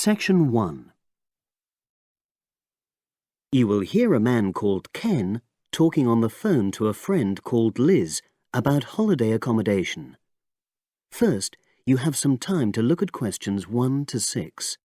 Section 1. You will hear a man called Ken talking on the phone to a friend called Liz about holiday accommodation. First, you have some time to look at questions 1 to 6.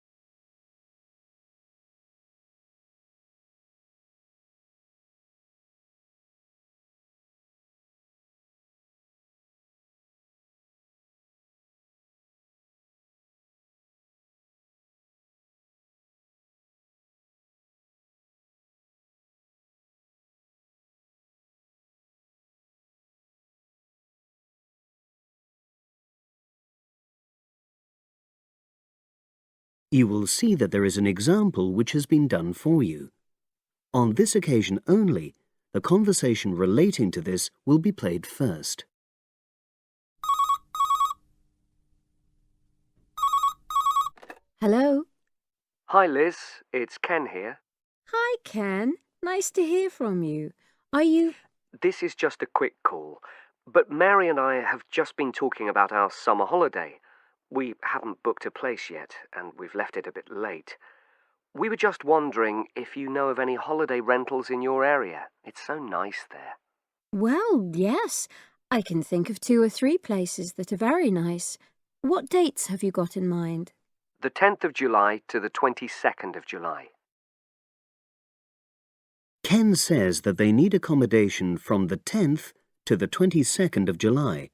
You will see that there is an example which has been done for you. On this occasion only, the conversation relating to this will be played first. Hello. Hi Liz, it's Ken here. Hi, Ken. Nice to hear from you. Are you... This is just a quick call, but Mary and I have just been talking about our summer holiday. We haven't booked a place yet, and we've left it a bit late. We were just wondering if you know of any holiday rentals in your area. It's so nice there. Well, yes. I can think of 2 or 3 places that are very nice. What dates have you got in mind? The 10th of July to the 22nd of July. Ken says that they need accommodation from the 10th to the 22nd of July.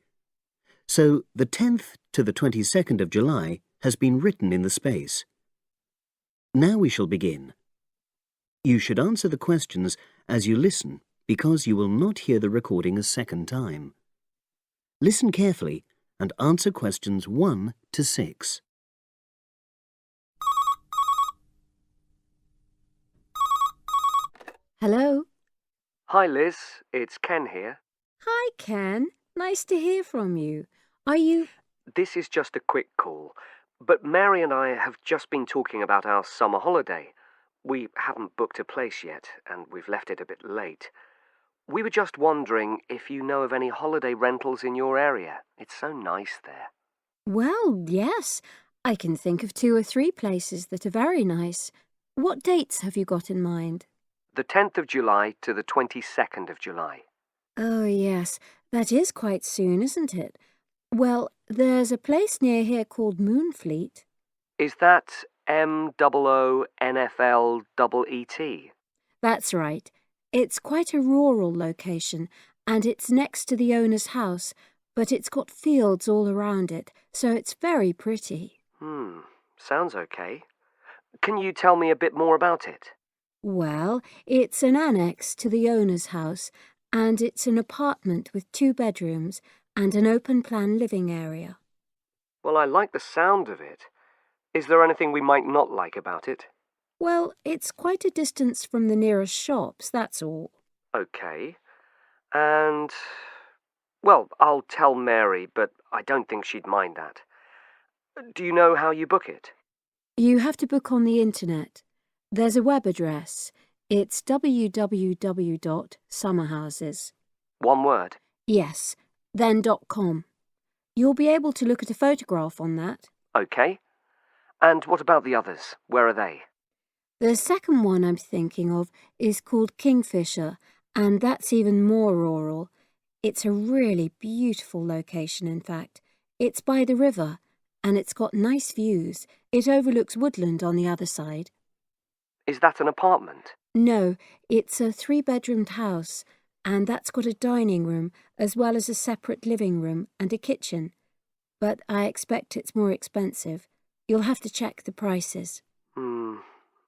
So the 10th to the 22nd of July has been written in the space. Now we shall begin. You should answer the questions as you listen because you will not hear the recording a second time. Listen carefully and answer questions 1 to 6. Hello. Hi Liz, it's Ken here. Hi, Ken. Nice to hear from you. Are you... This is just a quick call, but Mary and I have just been talking about our summer holiday. We haven't booked a place yet, and we've left it a bit late. We were just wondering if you know of any holiday rentals in your area. It's so nice there. Well, yes. I can think of 2 or 3 places that are very nice. What dates have you got in mind? The 10th of July to the 22nd of July. Oh, yes. That is quite soon, isn't it? Well, there's a place near here called Moonfleet. Is that MOONFLEET? That's right. It's quite a rural location, and it's next to the owner's house, but it's got fields all around it, so it's very pretty. Sounds okay. Can you tell me a bit more about it? Well, it's an annex to the owner's house, and it's an apartment with 2 bedrooms and an open-plan living area. Well, I like the sound of it. Is there anything we might not like about it? Well, it's quite a distance from the nearest shops, that's all. Okay. And, well, I'll tell Mary, but I don't think she'd mind that. Do you know how you book it? You have to book on the internet. There's a web address. It's www.summerhouses. One word. Yes, then .com. You'll be able to look at a photograph on that. Okay. And what about the others? Where are they? The second one I'm thinking of is called Kingfisher, and that's even more rural. It's a really beautiful location, in fact. It's by the river, and it's got nice views. It overlooks woodland on the other side. Is that an apartment? No, it's a 3-bedroomed house, and that's got a dining room as well as a separate living room and a kitchen. But I expect it's more expensive. You'll have to check the prices.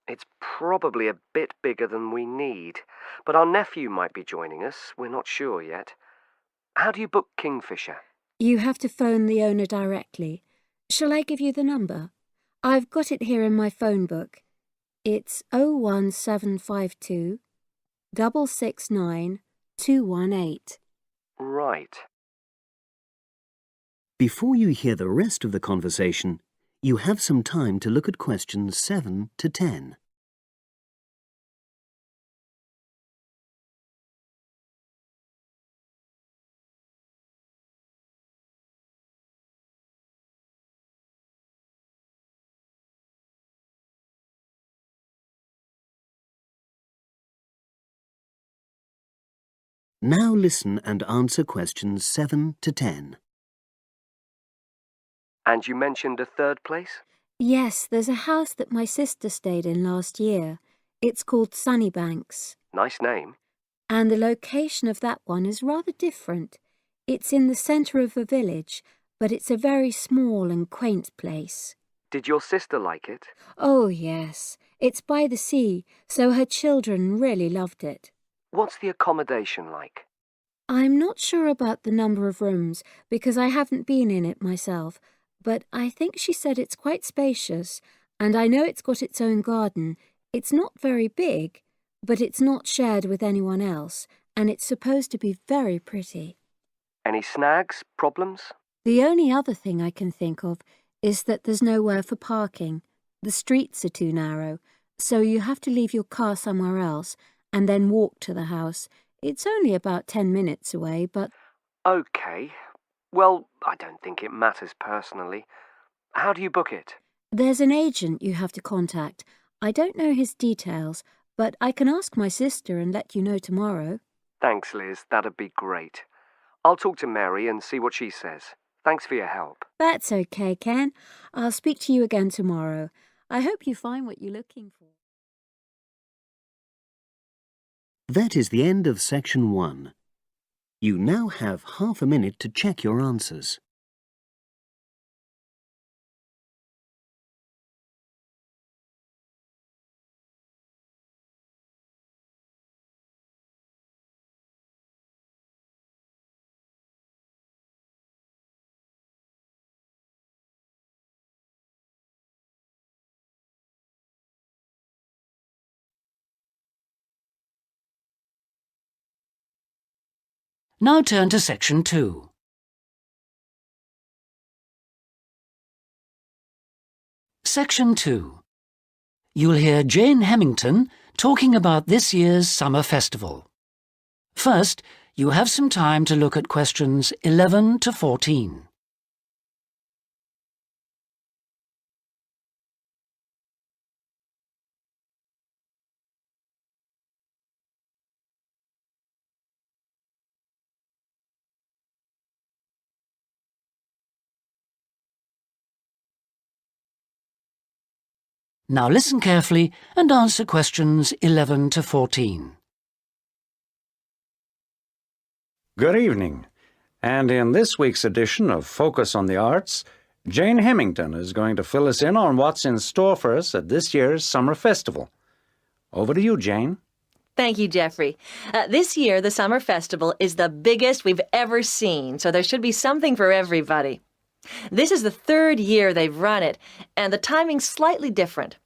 It's probably a bit bigger than we need, but our nephew might be joining us. We're not sure yet. How do you book Kingfisher? You have to phone the owner directly. Shall I give you the number? I've got it here in my phone book. It's 01752 669 218. Right. Before you hear the rest of the conversation, you have some time to look at questions 7 to 10. Now listen and answer questions 7 to 10. And you mentioned a third place? Yes, there's a house that my sister stayed in last year. It's called Sunnybanks. Nice name. And the location of that one is rather different. It's in the centre of a village, but it's a very small and quaint place. Did your sister like it? Oh, yes. It's by the sea, so her children really loved it. What's the accommodation like? I'm not sure about the number of rooms because I haven't been in it myself, but I think she said it's quite spacious, and I know it's got its own garden. It's not very big, but it's not shared with anyone else, and it's supposed to be very pretty. Any snags? Problems? The only other thing I can think of is that there's nowhere for parking. The streets are too narrow, so you have to leave your car somewhere else and then walk to the house. It's only about 10 minutes away, but... OK. Well, I don't think it matters personally. How do you book it? There's an agent you have to contact. I don't know his details, but I can ask my sister and let you know tomorrow. Thanks, Liz. That'd be great. I'll talk to Mary and see what she says. Thanks for your help. That's okay, Ken. I'll speak to you again tomorrow. I hope you find what you're looking for. That is the end of section 1. You now have half a minute to check your answers. Now turn to section 2. Section 2. You'll hear Jane Hemington talking about this year's summer festival. First, you have some time to look at questions 11 to 14. Now listen carefully and answer questions 11 to 14. Good evening. And in this week's edition of Focus on the Arts, Jane Hemington is going to fill us in on what's in store for us at this year's Summer Festival. Over to you, Jane. Thank you, Jeffrey. This year, the Summer Festival is the biggest we've ever seen, so there should be something for everybody. This is the 3rd year they've run it, and the timing's slightly different.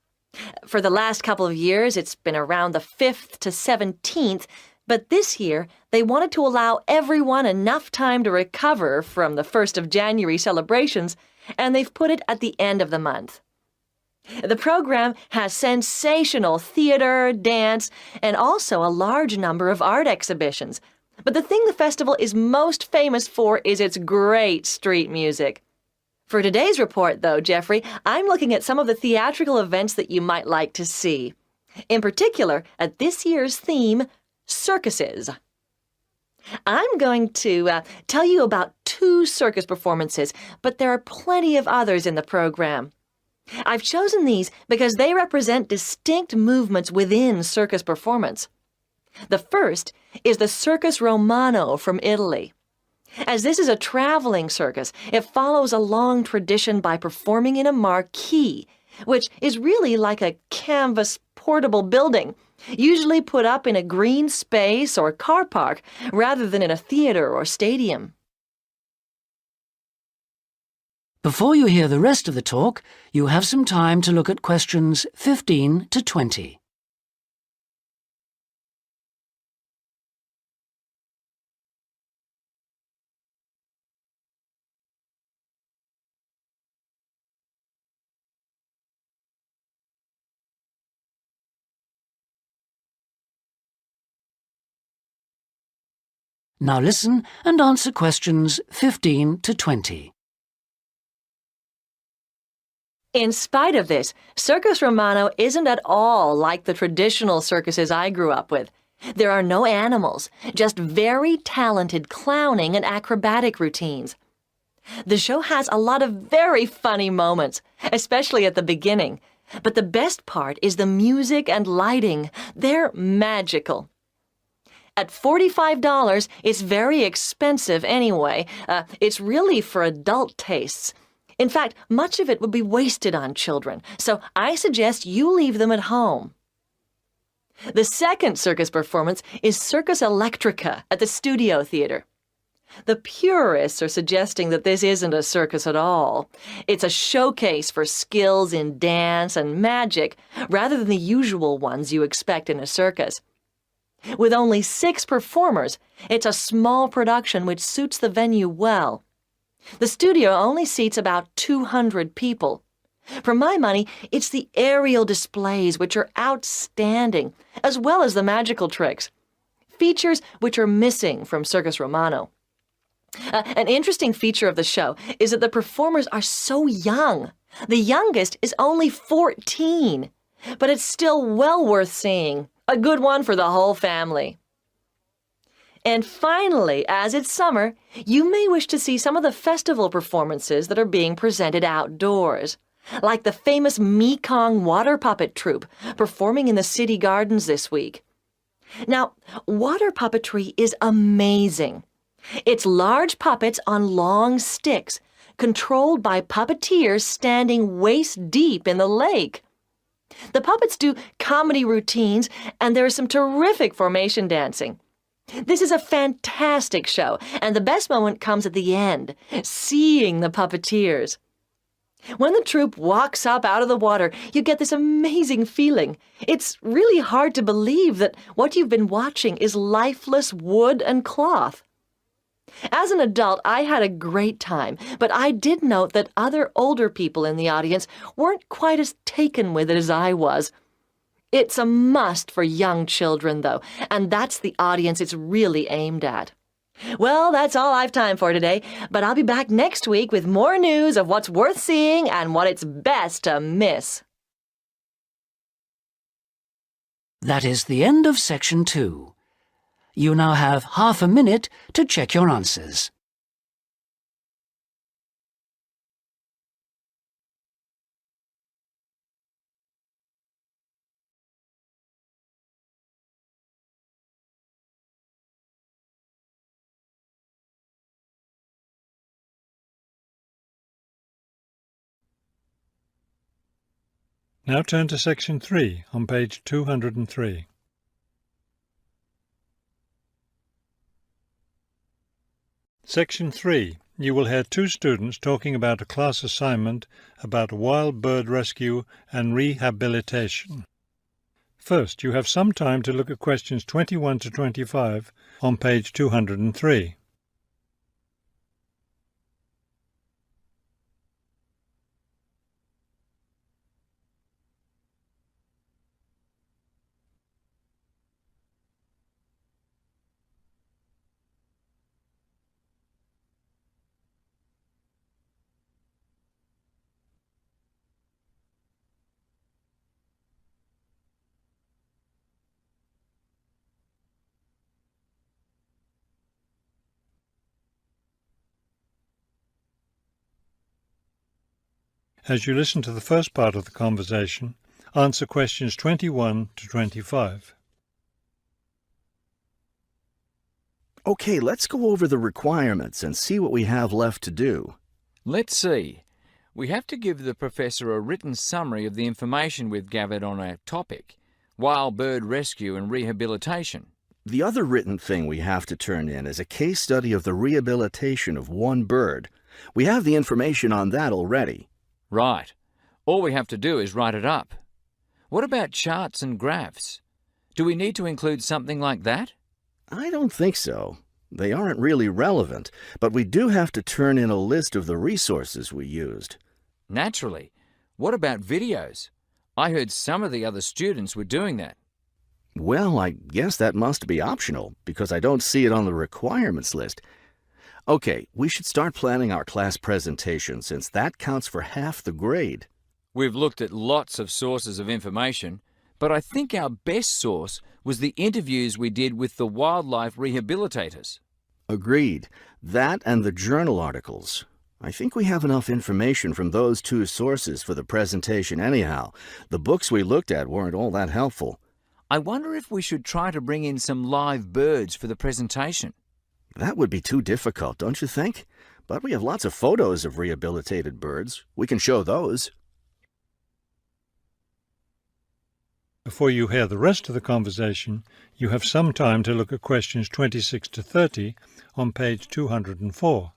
For the last couple of years, it's been around the 5th to 17th, but this year, they wanted to allow everyone enough time to recover from the 1st of January celebrations, and they've put it at the end of the month. The program has sensational theater, dance, and also a large number of art exhibitions. But the thing the festival is most famous for is its great street music. For today's report, though, Jeffrey, I'm looking at some of the theatrical events that you might like to see. In particular, at this year's theme, circuses. I'm going to tell you about 2 circus performances, but there are plenty of others in the program. I've chosen these because they represent distinct movements within circus performance. The first is the Circus Romano from Italy. As this is a traveling circus, it follows a long tradition by performing in a marquee, which is really like a canvas portable building, usually put up in a green space or car park rather than in a theater or stadium. Before you hear the rest of the talk, you have some time to look at questions 15 to 20. Now listen and answer questions 15 to 20. In spite of this, Circus Romano isn't at all like the traditional circuses I grew up with. There are no animals, just very talented clowning and acrobatic routines. The show has a lot of very funny moments, especially at the beginning. But the best part is the music and lighting. They're magical. At $45, it's very expensive anyway. It's really for adult tastes. In fact, much of it would be wasted on children, so I suggest you leave them at home. The second circus performance is Circus Electrica at the Studio Theater. The purists are suggesting that this isn't a circus at all. It's a showcase for skills in dance and magic rather than the usual ones you expect in a circus. With only 6 performers, it's a small production which suits the venue well. The studio only seats about 200 people. For my money, it's the aerial displays which are outstanding, as well as the magical tricks, features which are missing from Circus Romano. An interesting feature of the show is that the performers are so young. The youngest is only 14, but it's still well worth seeing. A good one for the whole family. And finally, as it's summer, you may wish to see some of the festival performances that are being presented outdoors, like the famous Mekong water puppet troupe performing in the city gardens this week. Now, water puppetry is amazing. It's large puppets on long sticks, controlled by puppeteers standing waist deep in the lake. The puppets do comedy routines, and there is some terrific formation dancing. This is a fantastic show, and the best moment comes at the end, seeing the puppeteers. When the troupe walks up out of the water, you get this amazing feeling. It's really hard to believe that what you've been watching is lifeless wood and cloth. As an adult, I had a great time, but I did note that other older people in the audience weren't quite as taken with it as I was. It's a must for young children, though, and that's the audience it's really aimed at. Well, that's all I've time for today, but I'll be back next week with more news of what's worth seeing and what it's best to miss. That is the end of Section 2. You now have half a minute to check your answers. Now turn to Section 3 on page 203. Section 3. You will hear 2 students talking about a class assignment about wild bird rescue and rehabilitation. First, you have some time to look at questions 21 to 25 on page 203. As you listen to the first part of the conversation, answer questions 21 to 25. Okay, let's go over the requirements and see what we have left to do. Let's see. We have to give the professor a written summary of the information we've gathered on our topic, wild bird rescue and rehabilitation. The other written thing we have to turn in is a case study of the rehabilitation of one bird. We have the information on that already. Right. All we have to do is write it up. What about charts and graphs? Do we need to include something like that? I don't think so. They aren't really relevant, but we do have to turn in a list of the resources we used. Naturally. What about videos? I heard some of the other students were doing that. Well, I guess that must be optional, because I don't see it on the requirements list. Okay, we should start planning our class presentation, since that counts for half the grade. We've looked at lots of sources of information, but I think our best source was the interviews we did with the wildlife rehabilitators. Agreed. That and the journal articles. I think we have enough information from those two sources for the presentation anyhow. The books we looked at weren't all that helpful. I wonder if we should try to bring in some live birds for the presentation. That would be too difficult, don't you think? But we have lots of photos of rehabilitated birds. We can show those. Before you hear the rest of the conversation, you have some time to look at questions 26 to 30 on page 204.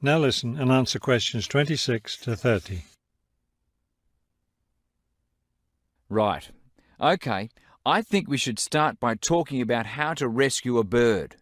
Now listen and answer questions 26 to 30. Right. Okay, I think we should start by talking about how to rescue a bird.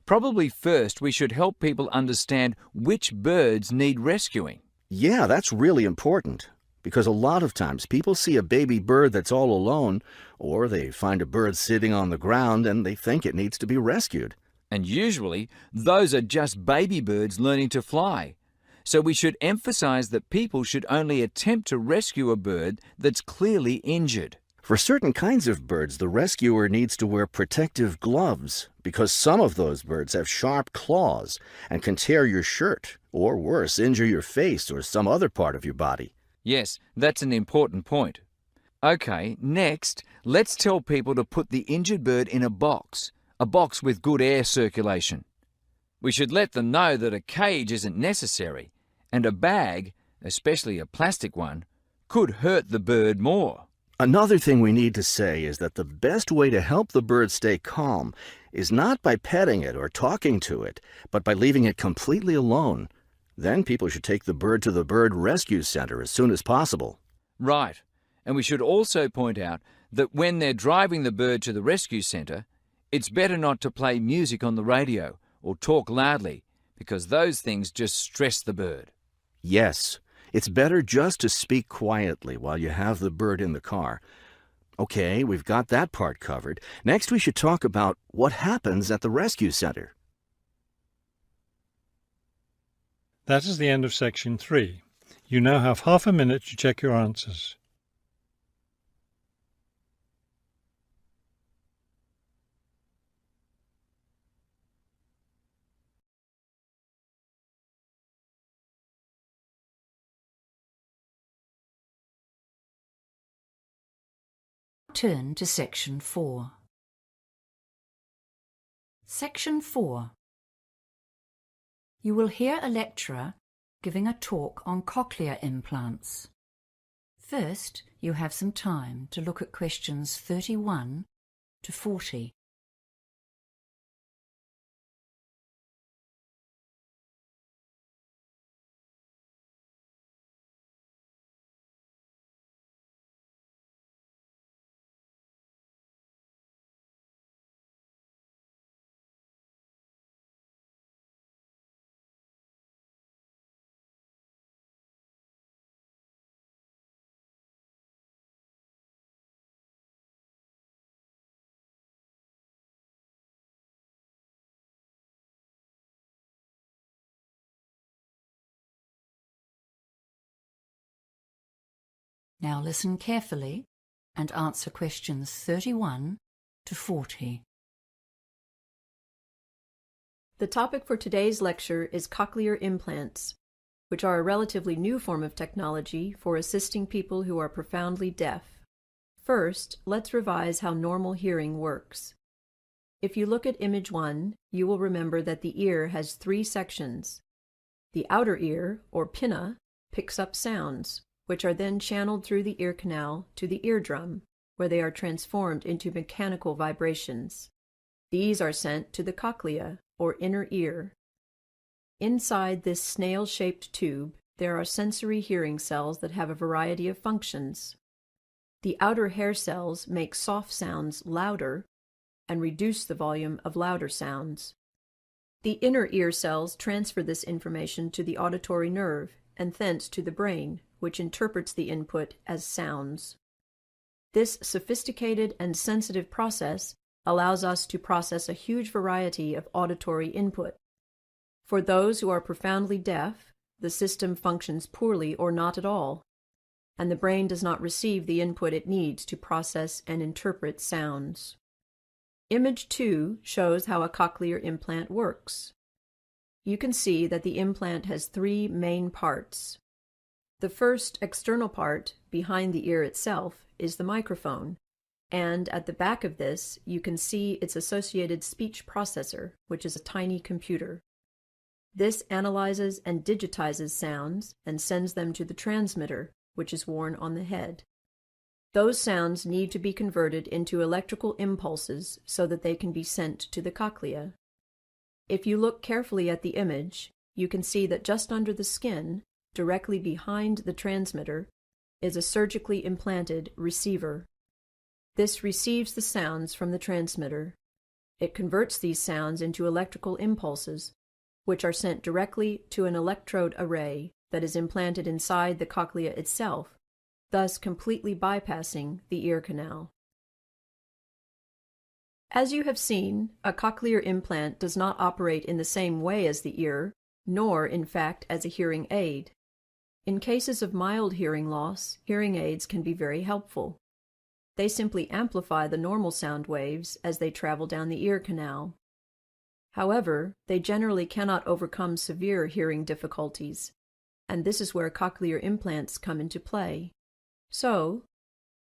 Probably first we should help people understand which birds need rescuing. Yeah, that's really important. Because a lot of times people see a baby bird that's all alone, or they find a bird sitting on the ground and they think it needs to be rescued. And usually, those are just baby birds learning to fly. So we should emphasize that people should only attempt to rescue a bird that's clearly injured. For certain kinds of birds, the rescuer needs to wear protective gloves because some of those birds have sharp claws and can tear your shirt, or worse, injure your face or some other part of your body. Yes, that's an important point. Okay, next, let's tell people to put the injured bird in a box with good air circulation. We should let them know that a cage isn't necessary, and a bag, especially a plastic one, could hurt the bird more. Another thing we need to say is that the best way to help the bird stay calm is not by petting it or talking to it, but by leaving it completely alone. Then people should take the bird to the bird rescue center as soon as possible. Right, and we should also point out that when they're driving the bird to the rescue center, it's better not to play music on the radio or talk loudly, because those things just stress the bird. Yes, it's better just to speak quietly while you have the bird in the car. Okay, we've got that part covered. Next, we should talk about what happens at the rescue center. That is the end of section 3. You now have half a minute to check your answers. Turn to Section 4. Section 4. You will hear a lecturer giving a talk on cochlear implants. First, you have some time to look at questions 31 to 40. Now listen carefully and answer questions 31 to 40. The topic for today's lecture is cochlear implants, which are a relatively new form of technology for assisting people who are profoundly deaf. First, let's revise how normal hearing works. If you look at image 1, you will remember that the ear has 3 sections. The outer ear, or pinna, picks up sounds, which are then channeled through the ear canal to the eardrum, where they are transformed into mechanical vibrations. These are sent to the cochlea, or inner ear. Inside this snail-shaped tube there are sensory hearing cells that have a variety of functions. The outer hair cells make soft sounds louder and reduce the volume of louder sounds. The inner ear cells transfer this information to the auditory nerve and thence to the brain, which interprets the input as sounds. This sophisticated and sensitive process allows us to process a huge variety of auditory input. For those who are profoundly deaf, the system functions poorly or not at all, and the brain does not receive the input it needs to process and interpret sounds. Image 2 shows how a cochlear implant works. You can see that the implant has three main parts. The first external part, behind the ear itself, is the microphone, and at the back of this you can see its associated speech processor, which is a tiny computer. This analyzes and digitizes sounds and sends them to the transmitter, which is worn on the head. Those sounds need to be converted into electrical impulses so that they can be sent to the cochlea. If you look carefully at the image, you can see that just under the skin, directly behind the transmitter, is a surgically implanted receiver. This receives the sounds from the transmitter. It converts these sounds into electrical impulses, which are sent directly to an electrode array that is implanted inside the cochlea itself, thus completely bypassing the ear canal. As you have seen, a cochlear implant does not operate in the same way as the ear, nor, in fact, as a hearing aid. In cases of mild hearing loss, hearing aids can be very helpful. They simply amplify the normal sound waves as they travel down the ear canal. However, they generally cannot overcome severe hearing difficulties, and this is where cochlear implants come into play. So,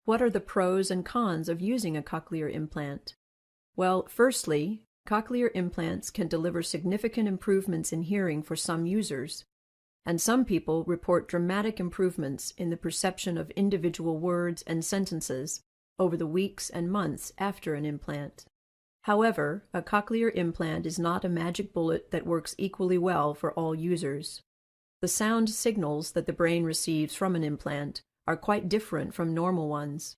what are the pros and cons of using a cochlear implant? Well, firstly, cochlear implants can deliver significant improvements in hearing for some users, and some people report dramatic improvements in the perception of individual words and sentences over the weeks and months after an implant. However, a cochlear implant is not a magic bullet that works equally well for all users. The sound signals that the brain receives from an implant are quite different from normal ones,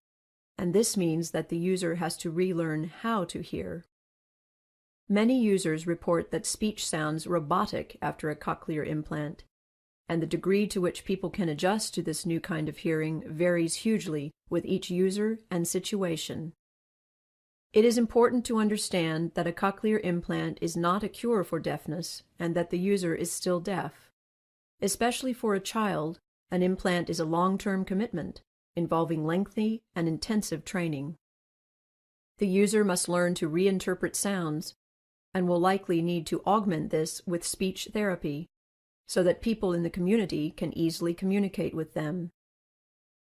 and this means that the user has to relearn how to hear. Many users report that speech sounds robotic after a cochlear implant, and the degree to which people can adjust to this new kind of hearing varies hugely with each user and situation. It is important to understand that a cochlear implant is not a cure for deafness and that the user is still deaf. Especially for a child, an implant is a long-term commitment involving lengthy and intensive training. The user must learn to reinterpret sounds and will likely need to augment this with speech therapy so that people in the community can easily communicate with them.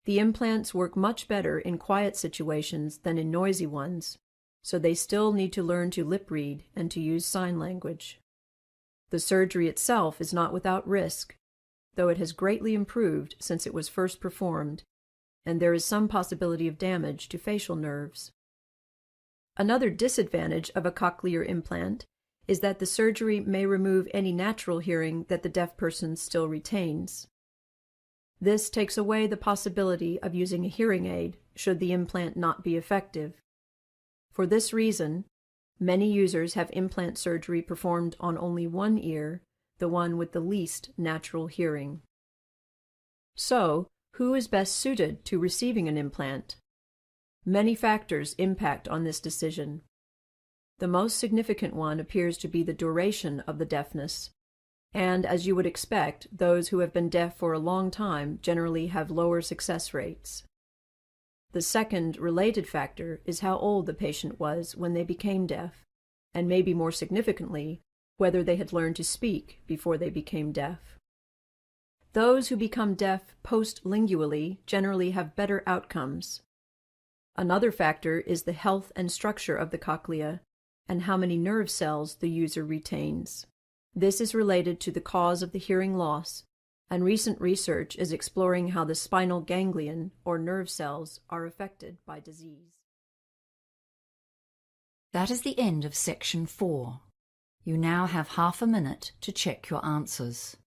The implants work much better in quiet situations than in noisy ones, so they still need to learn to lip read and to use sign language. The surgery itself is not without risk, though it has greatly improved since it was first performed, and there is some possibility of damage to facial nerves. Another disadvantage of a cochlear implant is that the surgery may remove any natural hearing that the deaf person still retains. This takes away the possibility of using a hearing aid should the implant not be effective. For this reason, many users have implant surgery performed on only one ear, the one with the least natural hearing. So, who is best suited to receiving an implant? Many factors impact on this decision. The most significant one appears to be the duration of the deafness, and as you would expect, those who have been deaf for a long time generally have lower success rates. The second related factor is how old the patient was when they became deaf, and maybe more significantly, whether they had learned to speak before they became deaf. Those who become deaf postlingually generally have better outcomes. Another factor is the health and structure of the cochlea and how many nerve cells the user retains. This is related to the cause of the hearing loss, and recent research is exploring how the spinal ganglion or nerve cells are affected by disease. That is the end of section 4. You now have half a minute to check your answers.